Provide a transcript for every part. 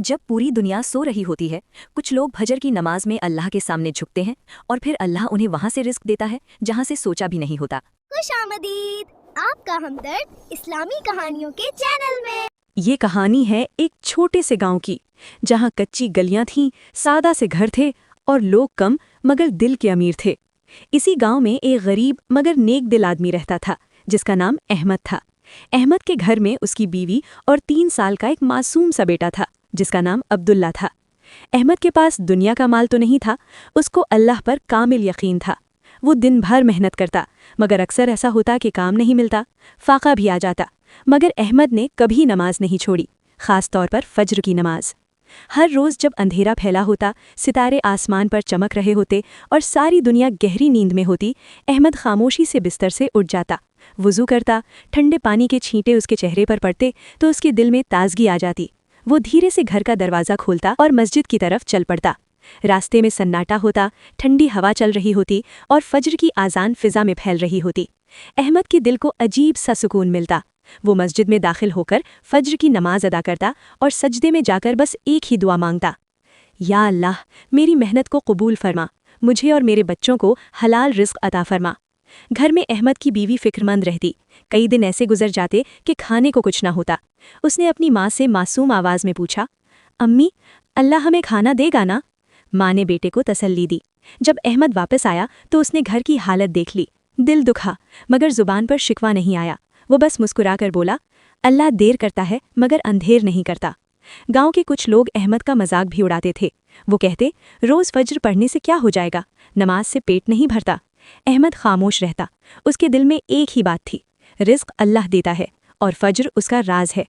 जब पूरी दुनिया सो रही होती है, कुछ लोग फजर की नमाज में अल्लाह के सामने झुकते हैं और फिर अल्लाह उन्हें वहां से रिस्क देता है जहां से सोचा भी नहीं होता। खुश आमदीद आपका हमदर्द इस्लामी कहानियों के चैनल में। ये कहानी है एक छोटे से गांव की, जहां कच्ची गलियां थीं, सादा से घर थे और लोग कम मगर दिल के अमीर थे। इसी गांव में एक गरीब मगर नेक दिल आदमी रहता था, जिसका नाम अहमद था। अहमद के घर में उसकी बीवी और 3 साल का एक मासूम सा बेटा था, जिसका नाम अब्दुल्ला था। अहमद के पास दुनिया का माल तो नहीं था, उसको अल्लाह पर कामिल यकीन था। वो दिन भर मेहनत करता, मगर अक्सर ऐसा होता कि काम नहीं मिलता, फाका भी आ जाता। मगर अहमद ने कभी नमाज नहीं छोड़ी, खास तौर पर फज्र की नमाज। हर रोज़ जब अंधेरा फैला होता, सितारे आसमान पर चमक रहे होते और सारी दुनिया गहरी नींद में होती, अहमद खामोशी से बिस्तर से उठ जाता, वुज़ू करता, ठंडे पानी के छींटे उसके चेहरे पर पड़ते तो उसके दिल में ताजगी आ जाती। वो धीरे से घर का दरवाज़ा खोलता और मस्जिद की तरफ चल पड़ता। रास्ते में सन्नाटा होता, ठंडी हवा चल रही होती और फज्र की आज़ान फिज़ा में फैल रही होती। अहमद के दिल को अजीब सा सुकून मिलता। वो मस्जिद में दाखिल होकर फज्र की नमाज अदा करता और सजदे में जाकर बस एक ही दुआ मांगता, या अल्लाह, मेरी मेहनत को कबूल फरमा, मुझे और मेरे बच्चों को हलाल रिस्क अता फरमा। घर में अहमद की बीवी फिक्रमंद रहती। कई दिन ऐसे गुजर जाते कि खाने को कुछ ना होता। उसने अपनी माँ से मासूम आवाज़ में पूछा, अम्मी, अल्लाह हमें खाना देगा ना? माँ ने बेटे को तसल्ली दी। जब अहमद वापस आया तो उसने घर की हालत देख ली। दिल दुखा, मगर जुबान पर शिकवा नहीं आया। वो बस मुस्कुराकर बोला, अल्लाह देर करता है मगर अंधेर नहीं करता। गांव के कुछ लोग अहमद का मजाक भी उड़ाते थे। वो कहते, रोज़ फज्र पढ़ने से क्या हो जाएगा, नमाज से पेट नहीं भरता। अहमद खामोश रहता। उसके दिल में एक ही बात थी, रिस्क अल्लाह देता है और फज्र उसका राज है।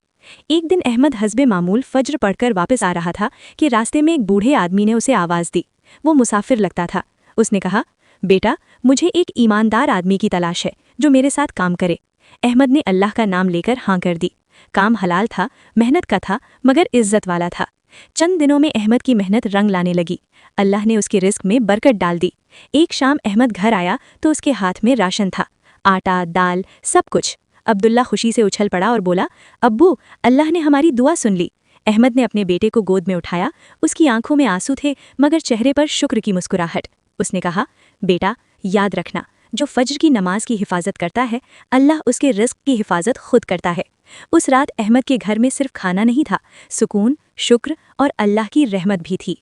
एक दिन अहमद हस्बे मामूल फज्र पढ़कर वापस आ रहा था कि रास्ते में एक बूढ़े आदमी ने उसे आवाज़ दी। वो मुसाफिर लगता था। उसने कहा, बेटा, मुझे एक ईमानदार आदमी की तलाश है जो मेरे साथ काम करे। अहमद ने अल्लाह का नाम लेकर हाँ कर दी। काम हलाल था, मेहनत का था, मगर इज्जत वाला था। चंद दिनों में अहमद की मेहनत रंग लाने लगी। अल्लाह ने उसके रिस्क में बरकत डाल दी। एक शाम अहमद घर आया तो उसके हाथ में राशन था, आटा, दाल, सब कुछ। अब्दुल्ला खुशी से उछल पड़ा और बोला, अब्बू, अल्लाह ने हमारी दुआ सुन ली। अहमद ने अपने बेटे को गोद में उठाया। उसकी आंखों में आंसू थे, मगर चेहरे पर शुक्र की मुस्कुराहट। उसने कहा, बेटा, याद रखना, जो फज्र की नमाज की हिफाजत करता है, अल्लाह उसके रिस्क की हिफाजत खुद करता है। उस रात अहमद के घर में सिर्फ खाना नहीं था, सुकून, शुक्र और अल्लाह की रहमत भी थी।